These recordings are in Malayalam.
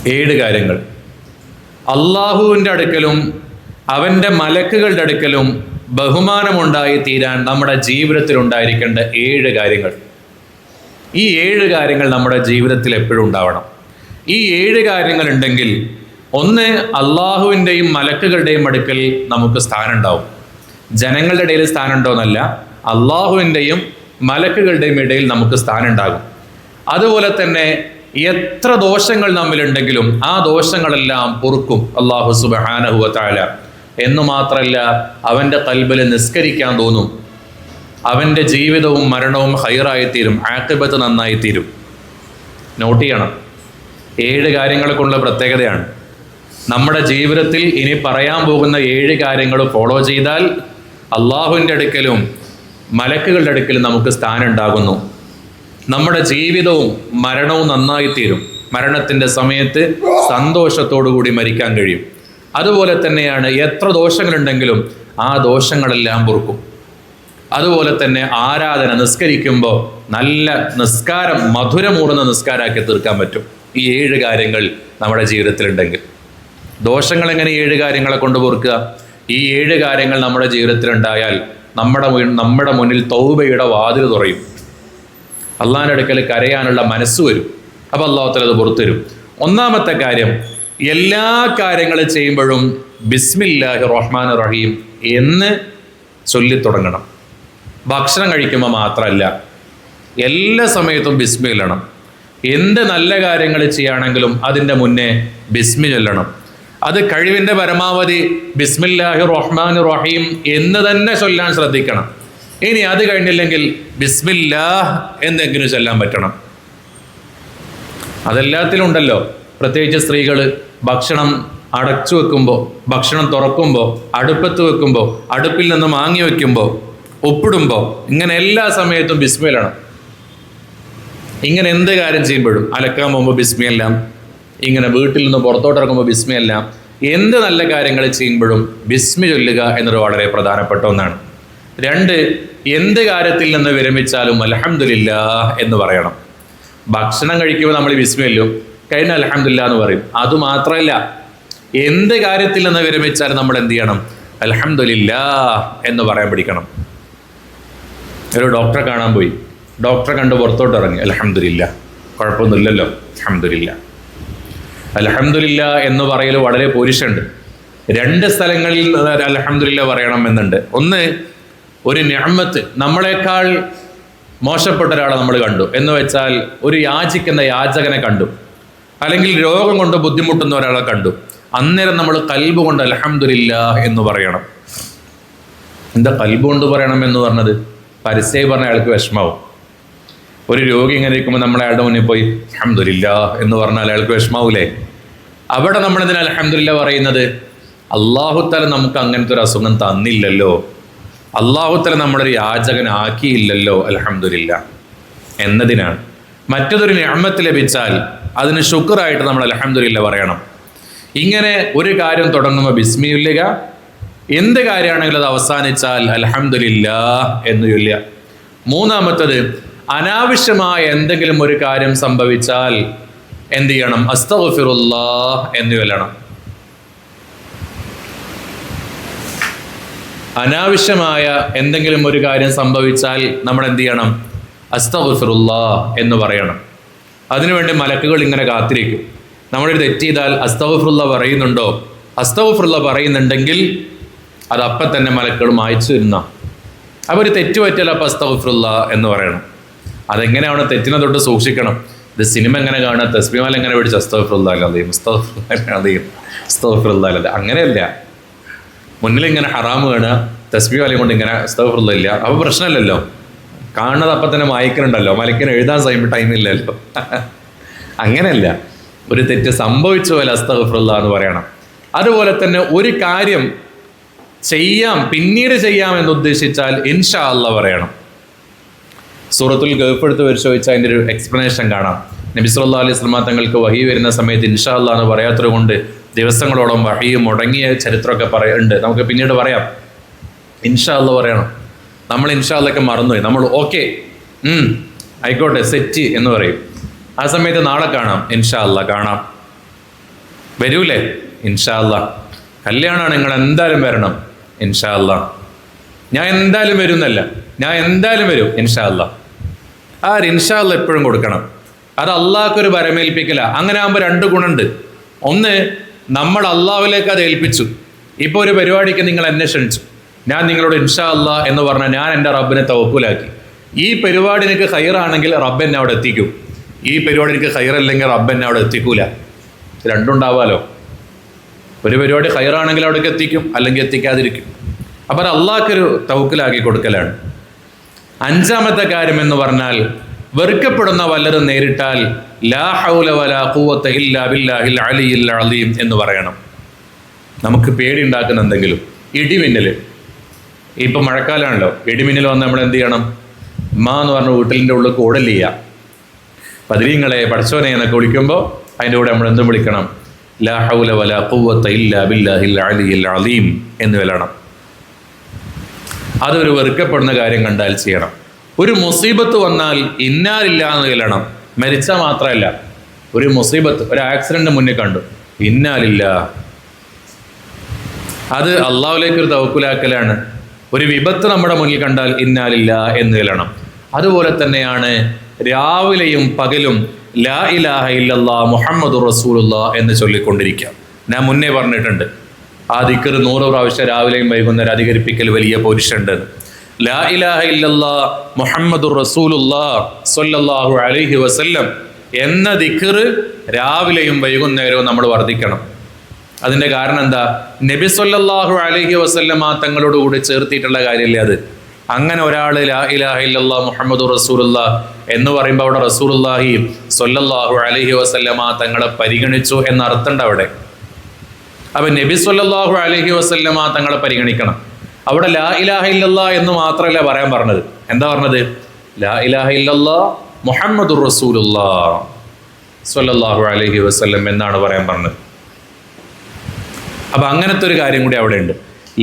7 കാര്യങ്ങൾ അള്ളാഹുവിൻ്റെ അടുക്കലും അവൻ്റെ മലക്കുകളുടെ അടുക്കലും ബഹുമാനമുണ്ടായി തീരാൻ നമ്മുടെ ജീവിതത്തിൽ ഉണ്ടായിരിക്കേണ്ട 7 കാര്യങ്ങൾ. ഈ 7 കാര്യങ്ങൾ നമ്മുടെ ജീവിതത്തിൽ എപ്പോഴും ഉണ്ടാവണം. ഈ 7 കാര്യങ്ങൾ ഉണ്ടെങ്കിൽ ഒന്ന്, അള്ളാഹുവിൻ്റെയും മലക്കുകളുടെയും അടുക്കൽ നമുക്ക് സ്ഥാനം ഉണ്ടാവും. ജനങ്ങളുടെ ഇടയിൽ സ്ഥാനം ഉണ്ടോയെന്നല്ല, അള്ളാഹുവിൻ്റെയും മലക്കുകളുടെയും ഇടയിൽ നമുക്ക് സ്ഥാനം ഉണ്ടാകും. അതുപോലെ തന്നെ എത്ര ദോഷങ്ങൾ നമ്മിലുണ്ടെങ്കിലും ആ ദോഷങ്ങളെല്ലാം പൊറുക്കും അല്ലാഹു സുബ്ഹാനഹു വ തആല. എന്നു മാത്രമല്ല, അവൻ്റെ ഖൽബിൽ നിസ്കരിക്കാൻ തോന്നും. അവൻ്റെ ജീവിതവും മരണവും ഹൈറായിത്തീരും, ആഖിബത്ത് നന്നായിത്തീരും. നോട്ട് ചെയ്യണം, 7 കാര്യങ്ങൾക്കുള്ള പ്രത്യേകതയാണ്. നമ്മുടെ ജീവിതത്തിൽ ഇനി പറയാൻ പോകുന്ന 7 കാര്യങ്ങൾ ഫോളോ ചെയ്താൽ അള്ളാഹുവിൻ്റെ അടുക്കലും മലക്കുകളുടെ അടുക്കലും നമുക്ക് സ്ഥാനം ഉണ്ടാകുന്നു. നമ്മുടെ ജീവിതവും മരണവും നന്നായിത്തീരും. മരണത്തിൻ്റെ സമയത്ത് സന്തോഷത്തോടു കൂടി മരിക്കാൻ കഴിയും. അതുപോലെ തന്നെയാണ് എത്ര ദോഷങ്ങളുണ്ടെങ്കിലും ആ ദോഷങ്ങളെല്ലാം പൊറുക്കും. അതുപോലെ തന്നെ ആരാധന, നിസ്കരിക്കുമ്പോൾ നല്ല നിസ്കാരം, മധുരമൂറുന്ന നിസ്കാരമാക്കി തീർക്കാൻ പറ്റും ഈ 7 കാര്യങ്ങൾ നമ്മുടെ ജീവിതത്തിലുണ്ടെങ്കിൽ. ദോഷങ്ങൾ എങ്ങനെ 7 കാര്യങ്ങളെ കൊണ്ട് പൊറുക്കുക? ഈ 7 കാര്യങ്ങൾ നമ്മുടെ ജീവിതത്തിലുണ്ടായാൽ നമ്മുടെ മുന്നിൽ തൗബയുടെ വാതിൽ തുറയും. അള്ളാഹിൻ്റെ അടുക്കൽ കരയാനുള്ള മനസ്സ് വരും. അപ്പോൾ അള്ളാഹു തആല അത് പുറത്തു തരും. ഒന്നാമത്തെ കാര്യം, എല്ലാ കാര്യങ്ങളും ചെയ്യുമ്പോഴും ബിസ്മില്ലാഹിർ റഹ്മാനിർ റഹീം എന്ന് ചൊല്ലിത്തുടങ്ങണം. ഭക്ഷണം കഴിക്കുമ്പോൾ മാത്രമല്ല, എല്ലാ സമയത്തും ബിസ്മി ചൊല്ലണം. എന്ത് നല്ല കാര്യങ്ങൾ ചെയ്യുകയാണെങ്കിലും അതിൻ്റെ മുന്നേ ബിസ്മി ചൊല്ലണം. അത് കഴിവിൻ്റെ പരമാവധി ബിസ്മില്ലാഹിർ റഹ്മാനിർ റഹീം എന്ന് തന്നെ ചൊല്ലാൻ ശ്രദ്ധിക്കണം. ഇനി അത് കഴിഞ്ഞില്ലെങ്കിൽ ബിസ്മില്ലാഹ് എന്തെങ്കിലും ചൊല്ലാൻ പറ്റണം. അതെല്ലാത്തിലും ഉണ്ടല്ലോ. പ്രത്യേകിച്ച് സ്ത്രീകൾ ഭക്ഷണം അടച്ചു വെക്കുമ്പോൾ, ഭക്ഷണം തുറക്കുമ്പോൾ, അടുപ്പത്ത് വെക്കുമ്പോൾ, അടുപ്പിൽ നിന്ന് വാങ്ങി വെക്കുമ്പോൾ, ഉപ്പിടുമ്പോൾ, ഇങ്ങനെ എല്ലാ സമയത്തും ബിസ്മിലാണ്. ഇങ്ങനെ എന്ത് കാര്യം ചെയ്യുമ്പോഴും, അലക്കാൻ പോകുമ്പോൾ ബിസ്മിയെല്ലാം, ഇങ്ങനെ വീട്ടിൽ നിന്ന് പുറത്തോട്ടിറങ്ങുമ്പോൾ ബിസ്മിയെല്ലാം, എന്ത് നല്ല കാര്യങ്ങൾ ചെയ്യുമ്പോഴും ബിസ്മി ചൊല്ലുക എന്നത് വളരെ പ്രധാനപ്പെട്ട ഒന്നാണ്. 2, എന്ത് കാര്യത്തിൽ നിന്ന് വിരമിച്ചാലും അൽഹംദുലില്ലാഹ് എന്ന് പറയണം. ഭക്ഷണം കഴിക്കുമ്പോൾ നമ്മൾ ബിസ്മി ചൊല്ലും, കഴിഞ്ഞ അൽഹംദുലില്ലാഹ് എന്ന് പറയും. അതുമാത്രമല്ല, എന്ത് കാര്യത്തിൽ നിന്ന് വിരമിച്ചാലും നമ്മൾ എന്ത് ചെയ്യണം? അൽഹംദുലില്ലാഹ് എന്ന് പറയാൻ പഠിക്കണം. ഒരു ഡോക്ടറെ കാണാൻ പോയി, ഡോക്ടറെ കണ്ട് പുറത്തോട്ട് ഇറങ്ങി, അൽഹംദുലില്ലാഹ്, കുഴപ്പമൊന്നുമില്ലല്ലോ, അൽഹംദുലില്ലാഹ്. അൽഹംദുലില്ലാഹ് എന്ന് പറയൽ വളരെ പോരിഷുണ്ട്. 2 സ്ഥലങ്ങളിൽ അൽഹംദുലില്ലാഹ് പറയണം എന്നുണ്ട്. ഒന്ന്, ഒരു നിഅമത്ത്, നമ്മളെക്കാൾ മോശപ്പെട്ട ഒരാളെ നമ്മൾ കണ്ടു എന്ന് വെച്ചാൽ ഒരു യാചിക്കുന്ന യാചകനെ കണ്ടു, അല്ലെങ്കിൽ രോഗം കൊണ്ട് ബുദ്ധിമുട്ടുന്ന ഒരാളെ കണ്ടു. അന്നേരം നമ്മൾ കൽബ് കൊണ്ട് അൽഹംദുലില്ലാഹ് എന്ന് പറയണം. എന്താ കൽബ് കൊണ്ട് പറയണം എന്ന് പറഞ്ഞത്? പരസ്യമായി പറഞ്ഞ അയാൾക്ക് വിഷമാവും. ഒരു രോഗി ഇങ്ങനെ ഇരിക്കുമ്പോൾ നമ്മൾ അയാളുടെ മുന്നിൽ പോയി അൽഹംദുലില്ലാഹ് എന്ന് പറഞ്ഞാൽ അയാൾക്ക് വിഷമാവൂലേ? അവിടെ നമ്മളെന്തിനാ അൽഹംദുലില്ലാഹ് പറയുന്നത്? അല്ലാഹു തആല നമുക്ക് അങ്ങനത്തെ ഒരു അസുഖം തന്നില്ലല്ലോ, അല്ലാഹു തആല നമ്മളൊരു യാചകനാക്കിയില്ലല്ലോ അൽഹംദുലില്ലാഹ് എന്നതിനാണ്. മറ്റതൊരു നിഅമത്ത് ലഭിച്ചാൽ അതിന് ശുക്റായിട്ട് നമ്മൾ അൽഹംദുലില്ലാഹ് പറയണം. ഇങ്ങനെ ഒരു കാര്യം തുടങ്ങുമ്പോൾ ബിസ്മി ചൊല്ലുക, എന്ത് കാര്യമാണെങ്കിലും അത് അവസാനിച്ചാൽ അൽഹംദുലില്ലാഹ് എന്ന് ചൊല്ലുക. 3-മത്തത്, അനാവശ്യമായ എന്തെങ്കിലും ഒരു കാര്യം സംഭവിച്ചാൽ എന്ത് ചെയ്യണം? അസ്തഗ്ഫിറുല്ലാഹ് എന്ന് ചൊല്ലണം. അനാവശ്യമായ എന്തെങ്കിലും ഒരു കാര്യം സംഭവിച്ചാൽ നമ്മൾ എന്ത് ചെയ്യണം? അസ്തഗ്ഫിറുല്ലാഹ് എന്ന് പറയണം. അതിനുവേണ്ടി മലക്കുകൾ ഇങ്ങനെ കാത്തിരിക്കും. നമ്മളൊരു തെറ്റ് ചെയ്താൽ അസ്തഗ്ഫിറുല്ലാഹ് പറയുന്നുണ്ടോ? അസ്തഗ്ഫിറുല്ലാഹ് പറയുന്നുണ്ടെങ്കിൽ അത് അപ്പം തന്നെ മലക്കുകൾ മായ്ച്ചു തരുന്ന. അപ്പോൾ ഒരു തെറ്റ് പറ്റിയാൽ അപ്പം അസ്തഗ്ഫിറുല്ലാഹ് എന്ന് പറയണം. അതെങ്ങനെയാണ്? തെറ്റിനെ തൊട്ട് സൂക്ഷിക്കണം. ഇത് സിനിമ എങ്ങനെ കാണുക? തസ്ബീഹ് എങ്ങനെ പിടിച്ച് അസ്തഗ്ഫിറുല്ലാഹ് അലീം, അസ്തഗ്ഫിറുല്ലാഹ് അലീം, അസ്തഗ്ഫിറുല്ലാഹ് അലീം, അങ്ങനെയല്ല. മുന്നിൽ ഇങ്ങനെ ഹറാമ് കാണുക, തസ്ബീഹ് വലയും കൊണ്ട് ഇങ്ങനെ അസ്തഗ്ഫിറുല്ലാഹ് ഇല്ല, അപ്പോൾ പ്രശ്നമില്ലല്ലോ. കാണുന്നത് അപ്പം തന്നെ വായിക്കണുണ്ടല്ലോ, മലക്കിന് എഴുതാൻ ടൈമില്ലല്ലോ. അങ്ങനെയല്ല, ഒരു തെറ്റ് സംഭവിച്ചു പോലെ അസ്തഗ്ഫിറുല്ലാഹ് എന്ന് പറയണം. അതുപോലെ തന്നെ ഒരു കാര്യം ചെയ്യാം, പിന്നീട് ചെയ്യാം എന്ന് ഉദ്ദേശിച്ചാൽ ഇൻഷാ അല്ലാഹ് പറയണം. സൂറത്തുൽ ഗഹഫ് എടുത്ത് പരിശോധിച്ചാൽ അതിൻ്റെ ഒരു എക്സ്പ്ലനേഷൻ കാണാം. നബി സല്ലല്ലാഹു അലൈഹി വസല്ലം തങ്ങൾക്ക് വഹി വരുന്ന സമയത്ത് ഇൻഷാ അല്ലാഹ് എന്ന് പറയാത്തത് കൊണ്ട് ദിവസങ്ങളോളം വഹി മുടങ്ങിയ ചരിത്രമൊക്കെ പറയുന്നുണ്ട്. നമുക്ക് പിന്നീട് പറയാം. ഇൻഷാ അല്ലാഹ് പറയണം. നമ്മൾ ഇൻഷാ അല്ലാഹ് മറന്നുപോയി, നമ്മൾ ഓക്കെ ആയിക്കോട്ടെ സെറ്റ് എന്ന് പറയും. ആ സമയത്ത് നാളെ കാണാം, ഇൻഷാ അല്ലാഹ് കാണാം. വരൂലേ? ഇൻഷാ അല്ലാ. കല്യാണമാണ്, നിങ്ങൾ എന്തായാലും വരണം ഇൻഷാ അല്ലാ. ഞാൻ എന്തായാലും വരുന്നല്ല, ഞാൻ എന്തായാലും വരും ഇൻഷാ അല്ലാ. ആ ഇൻഷാ അല്ലാ എപ്പോഴും കൊടുക്കണം. അത് അള്ളാഹ്ക്കൊരു വരമേൽപ്പിക്കല. അങ്ങനെ ആകുമ്പോൾ 2 ഗുണമുണ്ട്. ഒന്ന്, നമ്മൾ അള്ളാഹുവിലേക്ക് അത് ഏൽപ്പിച്ചു. ഇപ്പോൾ ഒരു പരിപാടിക്ക് നിങ്ങൾ എന്നെ ക്ഷണിച്ചു, ഞാൻ നിങ്ങളോട് ഇൻഷാ അല്ലാ എന്ന് പറഞ്ഞാൽ ഞാൻ എൻ്റെ റബ്ബിനെ തവക്കുലാക്കി. ഈ പരിപാടി എനിക്ക് ഖൈറാണെങ്കിൽ റബ്ബ് എന്നെ അവിടെ എത്തിക്കും. ഈ പരിപാടി എനിക്ക് ഖൈറല്ലെങ്കിൽ റബ്ബ് എന്നെ അവിടെ എത്തിക്കൂല. രണ്ടുണ്ടാവാലോ. ഒരു പരിപാടി ഖൈറാണെങ്കിൽ അവിടേക്ക് എത്തിക്കും, അല്ലെങ്കിൽ എത്തിക്കാതിരിക്കും. അപ്പം അത് അള്ളാഹ്ക്കൊരു തവക്കുലാക്കി കൊടുക്കലാണ്. 5ാമത്തെ കാര്യം എന്ന് പറഞ്ഞാൽ, വെറുക്കപ്പെടുന്ന വല്ലതും നേരിട്ടാൽ ലാ ഹൗല വലാ ഖുവത ഇല്ലാ ബില്ലാഹിൽ അലിയിൽ അലീം എന്ന് പറയണം. നമുക്ക് പേടി ഉണ്ടാക്കുന്ന എന്തെങ്കിലും, ഇടിമിന്നൽ, ഇപ്പം മഴക്കാലമാണല്ലോ, ഇടിമിന്നൽ വന്ന് നമ്മൾ എന്ത് ചെയ്യണം? എന്ന് പറഞ്ഞ വീട്ടിലിൻ്റെ ഉള്ളിൽ ഓടല് ചെയ്യുക. പതിരീങ്ങളെ പടച്ചോനെ എന്നൊക്കെ വിളിക്കുമ്പോൾ അതിൻ്റെ കൂടെ നമ്മൾ എന്തും വിളിക്കണം? ലാ ഹൗല വലാ ഖുവത ഇല്ലാ ബില്ലാഹിൽ അലിയിൽ അലീം എന്ന് വിളണം. അതൊരു വെറുക്കപ്പെടുന്ന കാര്യം കണ്ടാൽ ചെയ്യണം. ഒരു മുസീബത്ത് വന്നാൽ ഇന്നാലില്ല എന്ന് വിളണം. മരിച്ചാൽ മാത്രമല്ല, ഒരു മുസീബത്ത്, ഒരു ആക്സിഡന്റ് മുന്നിൽ കണ്ടു, ഇന്നാലില്ല. അത് അള്ളാഹുലേക്കൊരു തവക്കുലാക്കലാണ്. ഒരു വിപത്ത് നമ്മുടെ മുന്നിൽ കണ്ടാൽ ഇന്നാലില്ല എന്ന് വിളണം. അതുപോലെ തന്നെയാണ് രാവിലെയും പകലും ലാ ഇലാഹ ഇല്ലല്ലാഹ് മുഹമ്മദുർ റസൂലുള്ളാഹ് എന്ന് ചൊല്ലിക്കൊണ്ടിരിക്കുക. ഞാൻ മുന്നേ പറഞ്ഞിട്ടുണ്ട്, ആ ദിക്ർ 100 പ്രാവശ്യം രാവിലെയും വൈകുന്നേരം അധികരിപ്പിക്കൽ വലിയ പോരിഷുണ്ട്. ലാ ഇലാഹ ഇല്ലല്ലാഹ് മുഹമ്മദുർ റസൂലുള്ളാഹ് സ്വല്ലല്ലാഹു അലൈഹി വസല്ലം എന്ന ദിക്ർ രാവിലെയും വൈകുന്നേരവും നമ്മൾ വർദ്ധിക്കണം. അതിൻ്റെ കാരണം എന്താ? നബി സ്വല്ലല്ലാഹു അലൈഹി വസല്ലമ തങ്ങളോട് കൂടി ചേർത്തിയിട്ടുള്ള കാര്യമില്ലേ അത്. അങ്ങനെ ഒരാൾ ലാ ഇലാഹ ഇല്ലല്ലാഹ് മുഹമ്മദുർ റസൂലുള്ളാഹ് എന്ന് പറയുമ്പോൾ അവിടെ റസൂലുള്ളാഹി സ്വല്ലല്ലാഹു അലൈഹി വസല്ലമ തങ്ങളെ പരിഗണിച്ചു എന്ന അർത്ഥമുണ്ട് അവിടെ. അപ്പം നബി സ്വല്ലല്ലാഹു അലൈഹി വസല്ലമ തങ്ങളെ പരിഗണിക്കണം. അവിടെ ലാ ഇലാഹ ഇല്ലല്ലാഹ് എന്ന് മാത്രമല്ല പറയാൻ പറഞ്ഞത്. എന്താ പറഞ്ഞത്? ലാ ഇലാഹ ഇല്ലല്ലാഹ് മുഹമ്മദുർ റസൂലുള്ളാഹ് സ്വല്ലല്ലാഹു അലൈഹി വസല്ലം എന്നാണ് പറയാൻ പറഞ്ഞത്. അപ്പം അങ്ങനത്തെ ഒരു കാര്യം കൂടി അവിടെ ഉണ്ട്,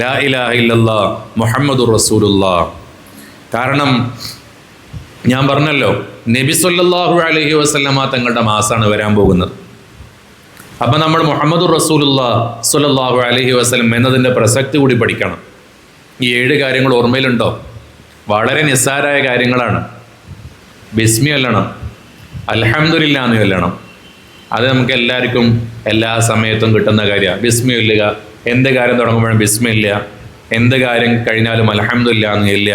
ലാ ഇലാഹ ഇല്ലല്ലാഹ് മുഹമ്മദുർ റസൂലുള്ളാഹ്. കാരണം ഞാൻ പറഞ്ഞല്ലോ, നബി സ്വല്ലല്ലാഹു അലൈഹി വസല്ലമ തങ്ങളുടെ മാസമാണ് വരാൻ പോകുന്നത്. അപ്പം നമ്മൾ മുഹമ്മദുർ റസൂലുള്ളാഹ് സ്വല്ലല്ലാഹു അലൈഹി വസല്ലം എന്നതിൻ്റെ പ്രസക്തി കൂടി പഠിക്കണം. ഈ 7 കാര്യങ്ങൾ ഓർമ്മയിലുണ്ടോ? വളരെ നിസ്സാരമായ കാര്യങ്ങളാണ്. ബിസ്മി ചൊല്ലണം, അൽഹംദുലില്ലാ എന്ന് ചൊല്ലണം. അത് നമുക്ക് എല്ലാവർക്കും എല്ലാ സമയത്തും കിട്ടുന്ന കാര്യമാണ്. ബിസ്മി ചൊല്ലുക. എന്ത് കാര്യം തുടങ്ങുമ്പോഴും ബിസ്മി ഇല്ല, എന്ത് കാര്യം കഴിഞ്ഞാലും അൽഹംദുലില്ലാ എന്ന് ഇല്ല.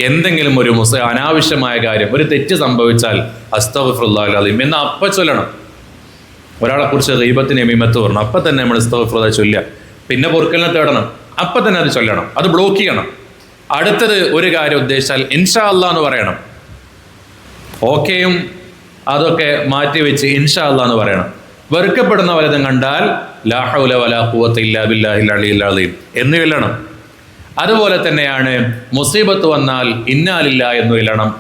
എന്തെങ്കിലും ഒരു അനാവശ്യമായ കാര്യം, ഒരു തെറ്റ് സംഭവിച്ചാൽ അസ്തഗ്ഫിറുല്ലാഹൽ അസീം എന്ന് അപ്പം ചൊല്ലണം. ഒരാളെക്കുറിച്ച് ഗീബത്തിന് നമീമത്ത് പറഞ്ഞു, അപ്പം തന്നെ നമ്മൾ അസ്തഗ്ഫിറുല്ലാഹ് ചൊല്ലുക. പിന്നെ പൊറുക്കലിനെ തേടണം, അപ്പം തന്നെ അത് ചൊല്ലണം, അത് ബ്ലോക്ക് ചെയ്യണം. അടുത്തത് ഒരു കാര്യം ഉദ്ദേശിച്ചാൽ ഇൻഷാ അല്ലാ എന്ന് പറയണം. ഓക്കെയും അതൊക്കെ മാറ്റി വെച്ച് ഇൻഷാ അല്ലാ എന്ന് പറയണം. വെറുക്കപ്പെടുന്ന വലതും കണ്ടാൽ ലാ ഹൗല വലാ ഖുവത ഇല്ലാ ബില്ലാഹിൽ അലിയിൽ അസീം എന്ന് ചൊല്ലണം. അതുപോലെ തന്നെയാണ് മുസീബത്ത് വന്നാൽ ഇന്നാലില്ല എന്ന് ചൊല്ലണം.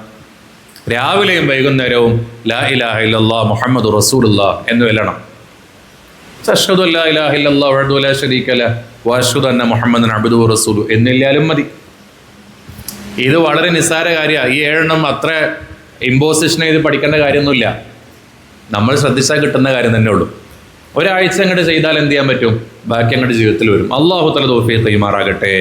രാവിലെയും വൈകുന്നേരവും ലാ ഇലാഹ ഇല്ലല്ലാഹ് മുഹമ്മദുർ റസൂലുള്ളാഹ് എന്ന് ചൊല്ലണം. അശ്ഹദു അല്ലാ ഇലാഹ ഇല്ലല്ലാഹു വഹ്ദഹു ലാ ശരീക ലഹു വഅശ്ഹദു അന്ന മുഹമ്മദൻ അബ്ദുഹു വറസൂലുഹു എന്നില്ലാലും മതി. ഇത് വളരെ നിസ്സാര കാര്യമാണ്. ഈ 7 അത്ര ഇമ്പോസിഷൻ ചെയ്ത് പഠിക്കേണ്ട കാര്യമൊന്നുമില്ല. നമ്മൾ ശ്രദ്ധിച്ചാൽ കിട്ടുന്ന കാര്യം തന്നെ ഉള്ളൂ. ഒരാഴ്ച അങ്ങോട്ട് ചെയ്താൽ എന്ത് ചെയ്യാൻ പറ്റും? ബാക്കി അങ്ങോട്ട് ജീവിതത്തിൽ വരും. അല്ലാഹു തആല തൗഫീഖ് ചെയ്യുമാറാകട്ടെ.